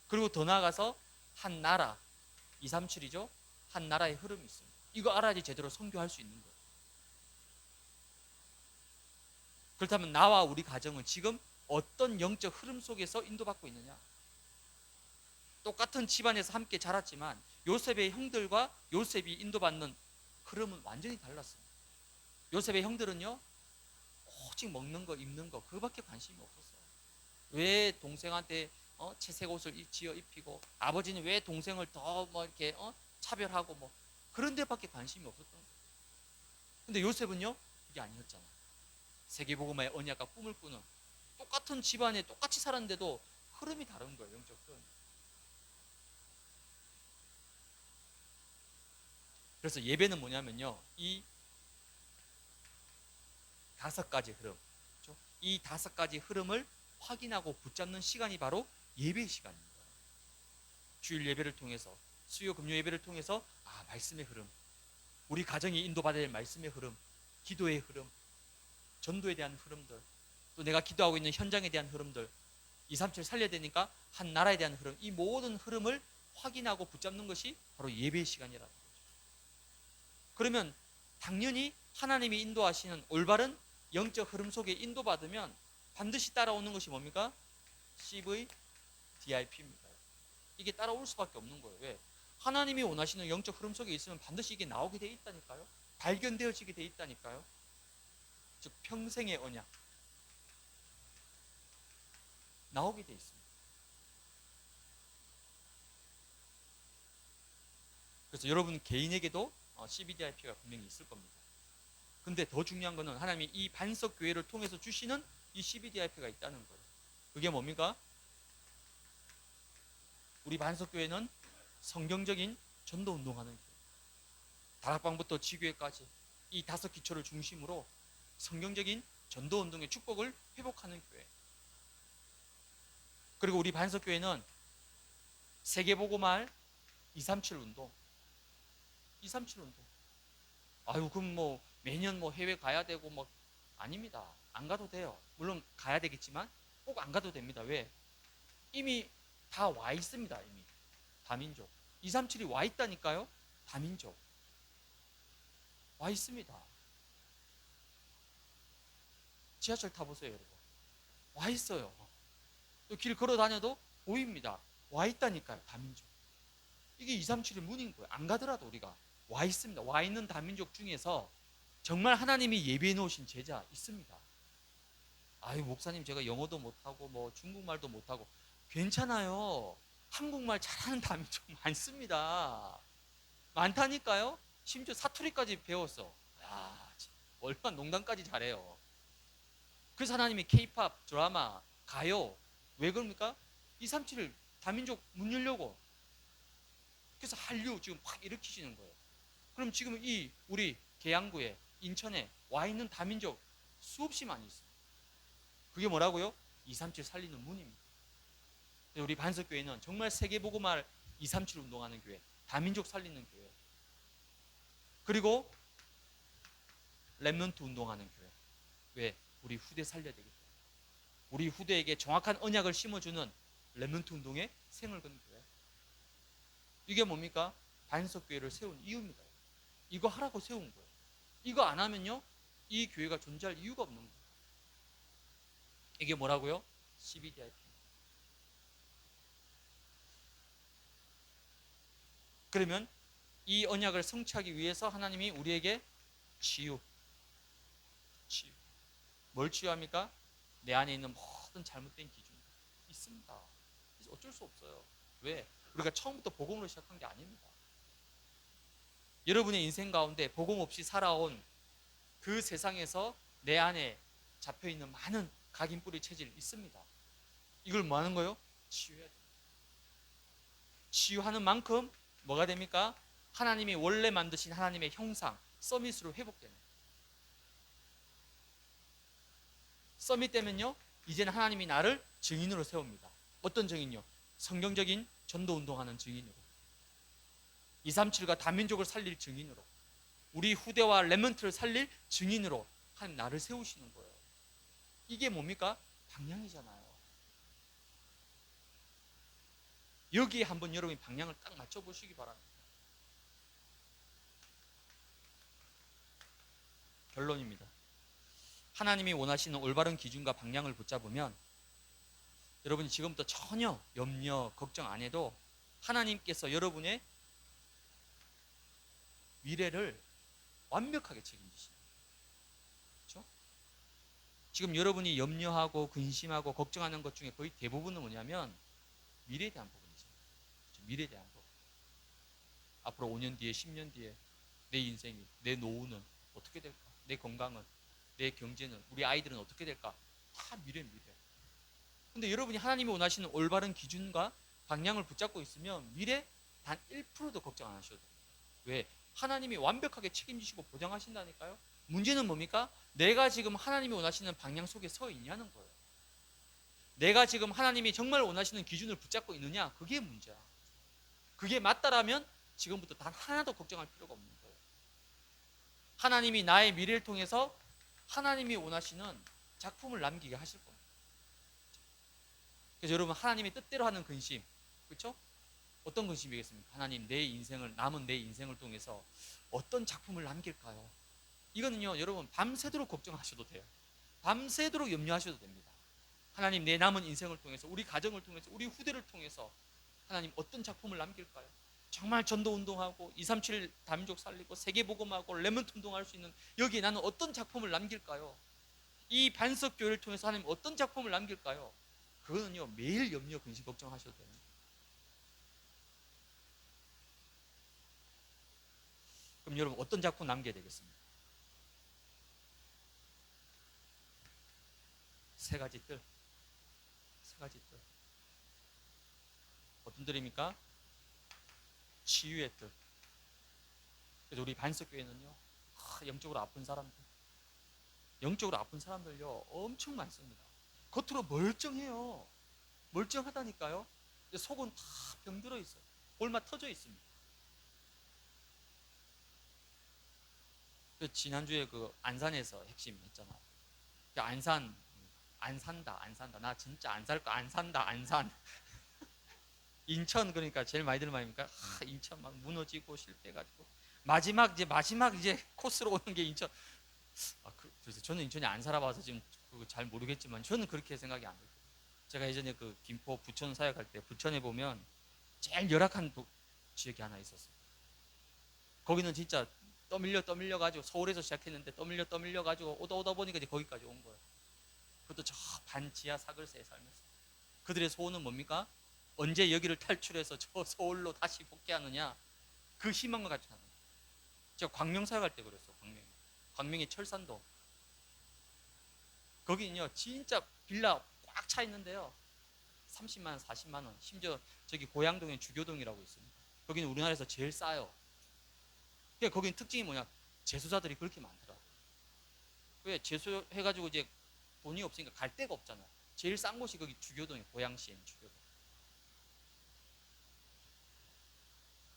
Speaker 1: 그리고 더 나아가서 한 나라, 237이죠. 한 나라의 흐름이 있습니다. 이거 알아야지 제대로 선교할 수 있는 거예요. 그렇다면 나와 우리 가정은 지금 어떤 영적 흐름 속에서 인도받고 있느냐? 똑같은 집안에서 함께 자랐지만 요셉의 형들과 요셉이 인도받는 흐름은 완전히 달랐습니다. 요셉의 형들은요, 오직 먹는 거, 입는 거, 그거밖에 관심이 없었어요. 왜 동생한테 채색 옷을 지어 입히고, 아버지는 왜 동생을 더 뭐 이렇게 차별하고, 뭐 그런 데밖에 관심이 없었던 거예요. 근데 요셉은요, 그게 아니었잖아요. 세계복음화의 언약과 꿈을 꾸는, 똑같은 집안에 똑같이 살았는데도 흐름이 다른 거예요, 영적 흐름. 그래서 예배는 뭐냐면요, 이 5가지 흐름, 그렇죠? 이 5가지 흐름을 확인하고 붙잡는 시간이 바로 예배 시간입니다. 주일 예배를 통해서, 수요 금요 예배를 통해서 말씀의 흐름, 우리 가정이 인도받아야 될 말씀의 흐름, 기도의 흐름, 전도에 대한 흐름들, 또 내가 기도하고 있는 현장에 대한 흐름들, 237 살려야 되니까 한 나라에 대한 흐름, 이 모든 흐름을 확인하고 붙잡는 것이 바로 예배의 시간이라는 거죠. 그러면 당연히 하나님이 인도하시는 올바른 영적 흐름 속에 인도받으면 반드시 따라오는 것이 뭡니까? CV, DIP입니다. 이게 따라올 수밖에 없는 거예요. 왜? 하나님이 원하시는 영적 흐름 속에 있으면 반드시 이게 나오게 돼 있다니까요. 발견되어지게 돼 있다니까요. 즉 평생의 언약 나오게 돼 있습니다. 그래서 여러분 개인에게도 CBDIP가 분명히 있을 겁니다. 근데 더 중요한 거는 하나님이 이 반석 교회를 통해서 주시는 이 CBDIP가 있다는 거예요. 그게 뭡니까? 우리 반석 교회는 성경적인 전도 운동하는 교회. 다락방부터 지교회까지 이 5기초를 중심으로 성경적인 전도 운동의 축복을 회복하는 교회. 그리고 우리 반석 교회는 세계보고말 237 운동. 237 운동. 아유, 그럼 뭐 매년 뭐 해외 가야 되고 뭐 아닙니다. 안 가도 돼요. 물론 가야 되겠지만 꼭 안 가도 됩니다. 왜? 이미 다 와 있습니다. 이미 다민족 237이 와 있다니까요. 다민족 와 있습니다. 지하철 타보세요, 여러분. 와 있어요. 또 길 걸어 다녀도 보입니다. 와 있다니까요. 다민족. 이게 237의 문인 거예요. 안 가더라도 우리가 와 있습니다. 와 있는 다민족 중에서 정말 하나님이 예비해 놓으신 제자 있습니다. 아유, 목사님 제가 영어도 못하고 뭐 중국말도 못하고 괜찮아요. 한국말 잘하는 다민족 많습니다. 많다니까요. 심지어 사투리까지 배웠어. 야, 얼마나 농담까지 잘해요. 그래서 하나님이 K-팝, 드라마, 가요 왜 그럽니까? 237을 다민족 문 열려고. 그래서 한류 지금 팍 일으키시는 거예요. 그럼 지금 이 우리 계양구에 인천에 와 있는 다민족 수없이 많이 있어요. 그게 뭐라고요? 237 살리는 문입니다. 우리 반석교회는 정말 세계보고말 237 운동하는 교회, 다민족 살리는 교회. 그리고 렘넌트 운동하는 교회. 왜? 우리 후대 살려야 되기 때문에. 우리 후대에게 정확한 언약을 심어주는 렘넌트 운동에 생을 거는 교회. 이게 뭡니까? 반석교회를 세운 이유입니다. 이거 하라고 세운 거예요. 이거 안 하면요, 이 교회가 존재할 이유가 없는 거예요. 이게 뭐라고요? CBDIP. 그러면 이 언약을 성취하기 위해서 하나님이 우리에게 치유. 뭘 치유합니까? 내 안에 있는 모든 잘못된 기준 있습니다. 어쩔 수 없어요. 왜? 우리가 처음부터 복음으로 시작한 게 아닙니다. 여러분의 인생 가운데 복음 없이 살아온 그 세상에서 내 안에 잡혀있는 많은 각인뿌리 체질 있습니다. 이걸 뭐 하는 거예요? 치유해야 됩니다. 치유하는 만큼 뭐가 됩니까? 하나님이 원래 만드신 하나님의 형상, 서밋으로 회복되는 거예요. 서밋 되면요, 이제는 하나님이 나를 증인으로 세웁니다. 어떤 증인요? 성경적인 전도 운동하는 증인으로, 237과 다민족을 살릴 증인으로, 우리 후대와 렘넌트를 살릴 증인으로 하나님 나를 세우시는 거예요. 이게 뭡니까? 방향이잖아요. 여기에 한번 여러분이 방향을 딱 맞춰보시기 바랍니다. 결론입니다. 하나님이 원하시는 올바른 기준과 방향을 붙잡으면 여러분이 지금부터 전혀 염려, 걱정 안 해도 하나님께서 여러분의 미래를 완벽하게 책임지십니다. 그렇죠? 지금 여러분이 염려하고 근심하고 걱정하는 것 중에 거의 대부분은 뭐냐면 미래에 대한 부분이죠. 그렇죠? 미래에 대한 부분. 앞으로 5년 뒤에, 10년 뒤에 내 인생이, 내 노후는 어떻게 될까? 내 건강은, 내 경제는, 우리 아이들은 어떻게 될까? 다 미래. 근데 여러분이 하나님이 원하시는 올바른 기준과 방향을 붙잡고 있으면 미래 단 1%도 걱정 안 하셔도 돼요. 왜? 하나님이 완벽하게 책임지시고 보장하신다니까요. 문제는 뭡니까? 내가 지금 하나님이 원하시는 방향 속에 서 있냐는 거예요. 내가 지금 하나님이 정말 원하시는 기준을 붙잡고 있느냐? 그게 문제야. 그게 맞다라면 지금부터 단 하나도 걱정할 필요가 없는 거예요. 하나님이 나의 미래를 통해서 하나님이 원하시는 작품을 남기게 하실 겁니다. 그래서 여러분, 하나님의 뜻대로 하는 근심, 그렇죠? 어떤 근심이겠습니까? 하나님, 남은 내 인생을 통해서 어떤 작품을 남길까요? 이거는요, 여러분 밤새도록 걱정하셔도 돼요. 밤새도록 염려하셔도 됩니다. 하나님, 내 남은 인생을 통해서, 우리 가정을 통해서, 우리 후대를 통해서 하나님 어떤 작품을 남길까요? 정말 전도 운동하고 237 다민족 살리고 세계복음하고 렘넌트 운동할 수 있는 여기에 나는 어떤 작품을 남길까요? 이 반석교회를 통해서 하나님 어떤 작품을 남길까요? 그거는요, 매일 염려, 근심, 걱정하셔도 됩니다. 그럼 여러분 어떤 작품 남겨야 되겠습니까? 세 가지 뜰. 세 가지 뜰. 어떤 뜰입니까? 치유의 뜰. 그래서 우리 반석교회는요, 영적으로 아픈 사람들, 영적으로 아픈 사람들요 엄청 많습니다. 겉으로 멀쩡해요. 멀쩡하다니까요. 근데 속은 다 병들어 있어요. 골마 터져 있습니다. 지난주에 그 안산에서 핵심 했잖아요. 안산, 안 산다, 안 산다. 나 진짜 안 살 거, 안 산다, 안 산. 인천 그러니까 제일 많이 들은 말입니까? 인천 막 무너지고 실패해가지고 마지막 이제 코스로 오는 게 인천. 그래서 저는 인천에 안 살아봐서 지금 그거 잘 모르겠지만 저는 그렇게 생각이 안 들어요. 제가 예전에 그 김포 부천 사역할 때 부천에 보면 제일 열악한 지역이 하나 있었어요. 거기는 진짜 떠밀려 가지고 서울에서 시작했는데 떠밀려 가지고 오다 보니까 이제 거기까지 온 거예요. 그것도 저 반지하 사글세에 살면서 그들의 소원은 뭡니까? 언제 여기를 탈출해서 저 서울로 다시 복귀하느냐, 그 희망과 같이 하는 거예요. 제가 광명 사역할 때 그랬어요. 광명의 철산도 거기는요 진짜 빌라 꽉 차 있는데요 30만 원 40만 원, 심지어 저기 고양동에 주교동이라고 있습니다. 거기는 우리나라에서 제일 싸요. 그러니까 거기는 특징이 뭐냐, 재수자들이 그렇게 많더라고요. 왜 재수해가지고 이제 돈이 없으니까 갈 데가 없잖아요. 제일 싼 곳이 거기 주교동이에요. 고양시에 있는 주교동.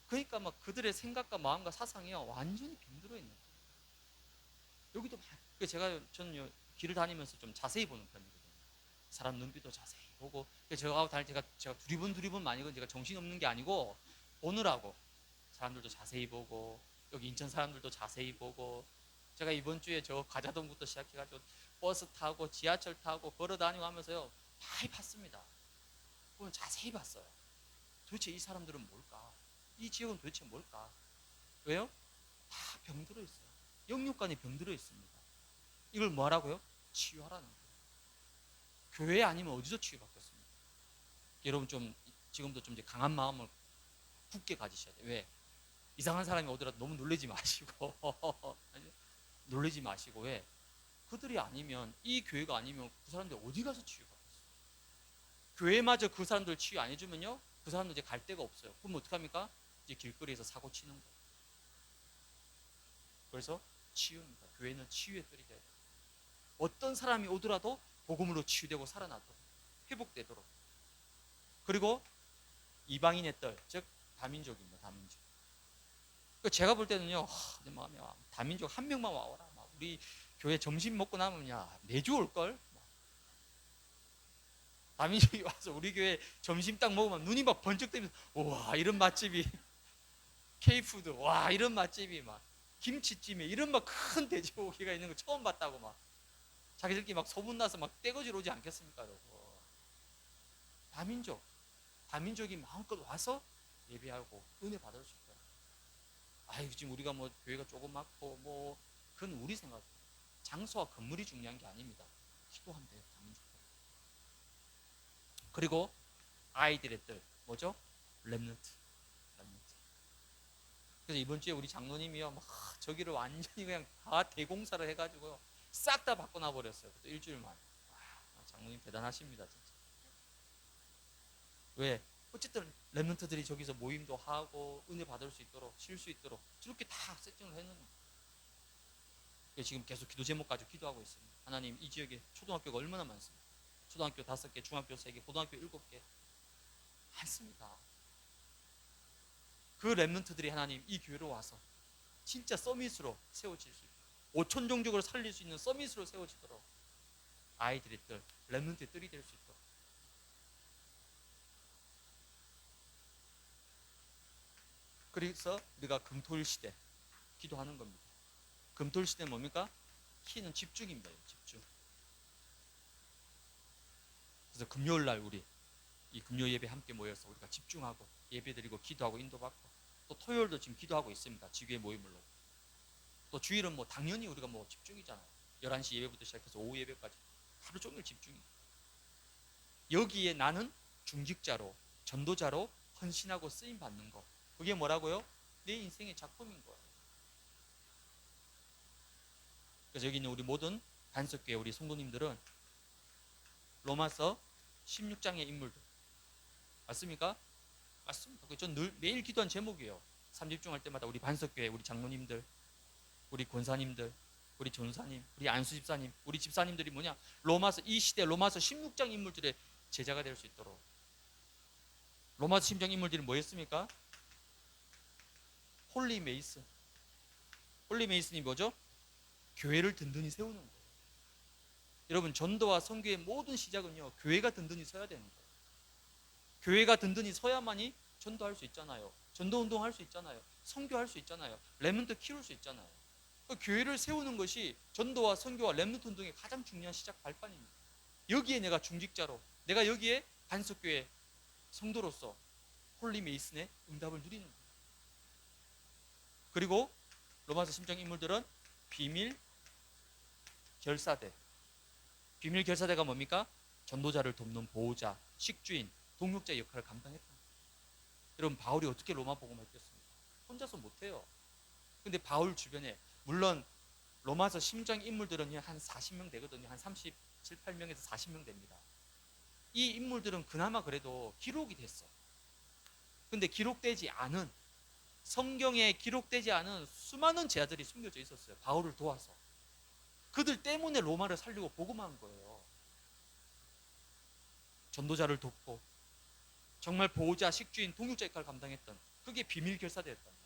Speaker 1: 그러니까 막 그들의 생각과 마음과 사상이요 완전히 병들어 있는 거예요. 여기도 저는 길을 다니면서 좀 자세히 보는 편이거든요. 사람 눈빛도 자세히 보고. 제가 다닐 때가 제가 두리번 많이 건 제가 정신 없는 게 아니고 보느라고 사람들도 자세히 보고 여기 인천 사람들도 자세히 보고. 제가 이번 주에 저 가자동부터 시작해가지고 버스 타고 지하철 타고 걸어 다니고 하면서요 많이 봤습니다. 오늘 자세히 봤어요. 도대체 이 사람들은 뭘까? 이 지역은 도대체 뭘까? 왜요? 다 병들어 있어요. 영육간에 병들어 있습니다. 이걸 뭐 하라고요? 치유하라는 거예요. 교회 아니면 어디서 치유받겠습니까? 여러분 좀 지금도 좀 이제 강한 마음을 굳게 가지셔야 돼요. 왜? 이상한 사람이 오더라도 너무 놀라지 마시고 놀라지 마시고. 왜? 그들이 아니면, 이 교회가 아니면 그 사람들 어디 가서 치유받겠어요? 교회마저 그 사람들 치유 안 해주면요 그 사람들 이제 갈 데가 없어요. 그럼 어떡합니까? 이제 길거리에서 사고 치는 거예요. 그래서 치유입니다. 교회는 치유의 뜰이 돼야 돼요. 어떤 사람이 오더라도 복음으로 치유되고 살아나도록, 회복되도록. 그리고 이방인의 뜰, 즉 다민족입니다. 다민족. 제가 볼 때는요, 내 마음에 다민족 한 명만 와라. 우리 교회 점심 먹고 나면 매주 올걸. 다민족이 와서 우리 교회 점심 딱 먹으면 눈이 막 번쩍 뜨면서 와 이런 맛집이 K푸드, 와 이런 맛집이 막 김치찜에 이런 막 큰 돼지고기가 있는 거 처음 봤다고 막 자기들끼리 막 소문나서 막 떼거지로 오지 않겠습니까, 여러분? 다민족이 마음껏 와서 예배하고 은혜 받을 수 있다. 지금 우리가 뭐 교회가 조그맣고 뭐 그건 우리 생각. 장소와 건물이 중요한 게 아닙니다. 기도하면 돼요, 다민족. 그리고 아이들의 뜰 뭐죠? 렘넌트. 그래서 이번 주에 우리 장로님이요 저기를 완전히 그냥 다 대공사를 해가지고 싹 다 바꿔놔 버렸어요. 또 일주일 만에. 장로님 대단하십니다, 진짜. 왜? 어쨌든 렘넌트들이 저기서 모임도 하고 은혜 받을 수 있도록, 쉴 수 있도록 저렇게 다 세팅을 해놓은. 지금 계속 기도 제목 가지고 기도하고 있습니다. 하나님, 이 지역에 초등학교가 얼마나 많습니까? 초등학교 5개, 중학교 3개, 고등학교 7개 많습니다. 그 렘넌트들이 하나님 이 교회로 와서 진짜 서밋으로 세워질 수 있도록, 5천 종족을 살릴 수 있는 서밋으로 세워지도록 아이들의 뜰, 렘넌트의 뜰이 될 수 있도록. 그래서 우리가 금토일 시대 기도하는 겁니다. 금토일 시대는 뭡니까? 키는 집중입니다. 집중. 그래서 금요일 날 우리 이 금요 예배 함께 모여서 우리가 집중하고 예배드리고 기도하고 인도받고, 또 토요일도 지금 기도하고 있습니다. 지교회 모임으로. 또 주일은 뭐 당연히 우리가 뭐 집중이잖아요. 11시 예배부터 시작해서 오후 예배까지 하루 종일 집중이. 여기에 나는 중직자로, 전도자로 헌신하고 쓰임 받는 거. 그게 뭐라고요? 내 인생의 작품인 거예요. 그래서 여기 있는 우리 모든 반석교회 우리 성도님들은 로마서 16장의 인물들 맞습니까? 맞습니다. 전 늘 매일 기도한 제목이에요. 3집중할 때마다 우리 반석교회 우리 장로님들, 우리 권사님들, 우리 전사님, 우리 안수 집사님, 우리 집사님들이 뭐냐? 로마서 이 시대 로마서 16장 인물들의 제자가 될 수 있도록. 로마서 16장 인물들이 뭐였습니까? 홀리 메이슨. 홀리 메이슨이 뭐죠? 교회를 든든히 세우는 거예요. 여러분, 전도와 선교의 모든 시작은요, 교회가 든든히 서야 되는 거예요. 교회가 든든히 서야만이 전도할 수 있잖아요. 전도운동 할 수 있잖아요. 선교할 수 있잖아요. 렘넌트 키울 수 있잖아요. 교회를 세우는 것이 전도와 선교와 렘넌트 운동의 가장 중요한 시작 발판입니다. 여기에 내가 중직자로, 내가 여기에 반석교회 성도로서 홀리 메이슨의 응답을 누리는 거예요. 그리고 로마서 16장 인물들은 비밀 결사대. 비밀 결사대가 뭡니까? 전도자를 돕는 보호자, 식주인, 동역자 역할을 감당했다. 여러분, 바울이 어떻게 로마 복음을 했겠습니까? 혼자서 못해요. 근데 바울 주변에, 물론 로마서 16장 인물들은 한 40명 되거든요. 한 37, 8명에서 40명 됩니다. 이 인물들은 그나마 그래도 기록이 됐어. 근데 기록되지 않은, 성경에 기록되지 않은 수많은 제자들이 숨겨져 있었어요. 바울을 도와서. 그들 때문에 로마를 살리고 복음한 거예요. 전도자를 돕고 정말 보호자, 식주인, 동역자 역할을 감당했던, 그게 비밀 결사대였단 말이에요.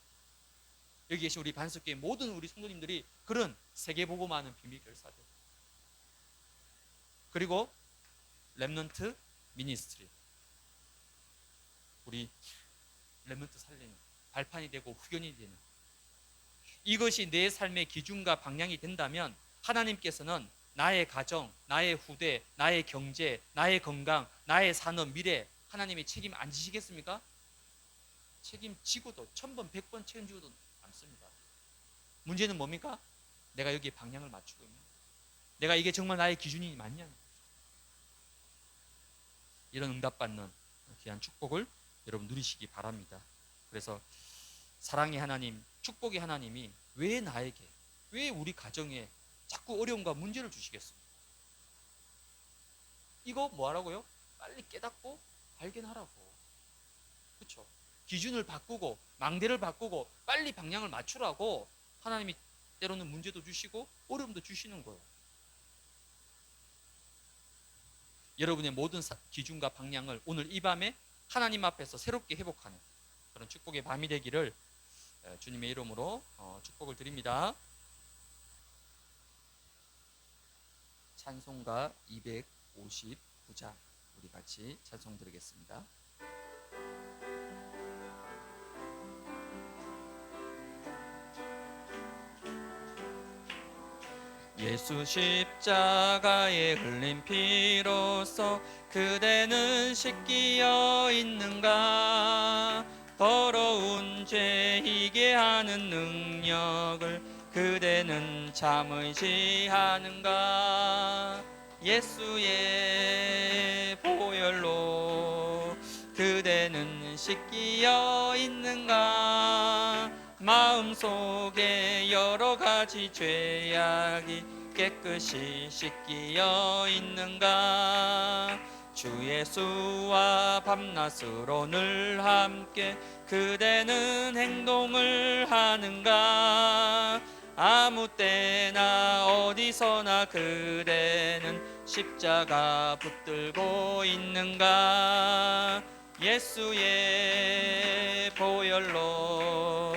Speaker 1: 여기 계신 우리 반석교회 모든 우리 성도님들이 그런 세계복음하는 비밀 결사대. 그리고 렘넌트 미니스트리. 우리 렘넌트 살리는 발판이 되고 후견이 되는, 이것이 내 삶의 기준과 방향이 된다면 하나님께서는 나의 가정, 나의 후대, 나의 경제, 나의 건강, 나의 산업, 미래, 하나님이 책임 안 지시겠습니까? 책임지고도 1000번, 100번 책임지고도 않습니다. 문제는 뭡니까? 내가 여기에 방향을 맞추고 있는, 내가 이게 정말 나의 기준이 맞냐? 이런 응답받는 귀한 축복을 여러분 누리시기 바랍니다. 그래서 사랑의 하나님, 축복의 하나님이 왜 나에게, 왜 우리 가정에 자꾸 어려움과 문제를 주시겠습니까? 이거 뭐 하라고요? 빨리 깨닫고 발견하라고. 그렇죠? 기준을 바꾸고 망대를 바꾸고 빨리 방향을 맞추라고 하나님이 때로는 문제도 주시고 어려움도 주시는 거예요. 여러분의 모든 기준과 방향을 오늘 이 밤에 하나님 앞에서 새롭게 회복하는 그런 축복의 밤이 되기를 주님의 이름으로 축복을 드립니다. 찬송가 259장 우리 같이 찬송 드리겠습니다. 예수 십자가에 흘린 피로써 그대는 씻기어 있는가? 더러운 죄 희게 하는 능력을 그대는 참 의지하는가? 예수의 보혈로 그대는 씻기어 있는가? 마음속에 여러 가지 죄악이 깨끗이 씻기어 있는가? 주 예수와 밤낮으로 늘 함께 그대는 행동을 하는가? 아무 때나 어디서나 그대는 십자가 붙들고 있는가? 예수의 보혈로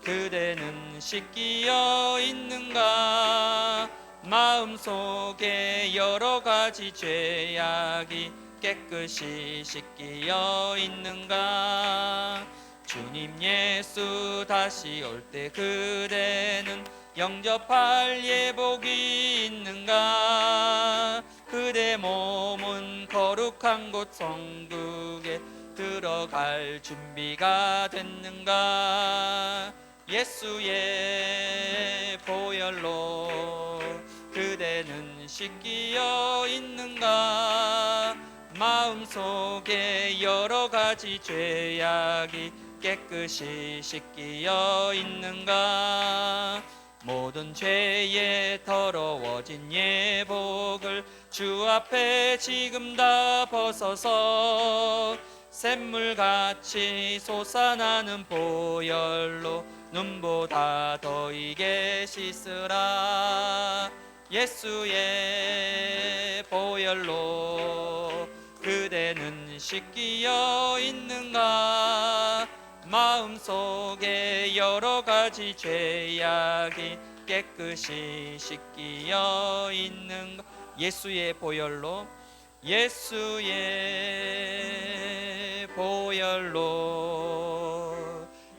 Speaker 1: 그대는 씻기어 있는가? 마음속에 여러 가지 죄악이 깨끗이 씻기어 있는가? 주님 예수 다시 올 때 그대는 영접할 예복이 있는가? 그대 몸은 거룩한 곳 천국에 들어갈 준비가 됐는가? 예수의 보혈로 그대는 씻기어 있는가? 마음속에 여러 가지 죄악이 깨끗이 씻기어 있는가? 모든 죄에 더러워진 예복을 주 앞에 지금 다 벗어서 샘물같이 솟아나는 보혈로 눈보다 더 이게 씻으라. 예수의 보혈로 그대는 씻기어 있는가? 마음속에 여러 가지 죄악이 깨끗이 씻기어 있는가? 예수의 보혈로, 예수의 보혈로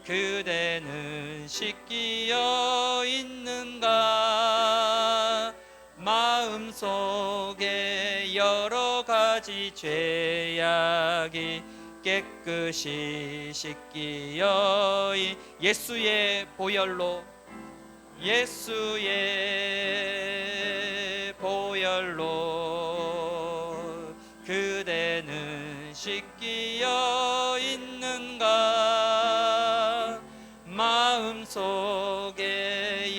Speaker 1: 그대는 씻기어 있는가? 마음속에 여러 가지 죄악이 깨끗이 씻기어 예수의 보혈로, 예수의 보혈로 그대는 씻기어 있는가? 마음속에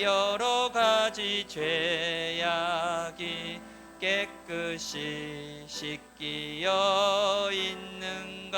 Speaker 1: 여러 가지 죄악이 깨끗이 씻기어 있는가?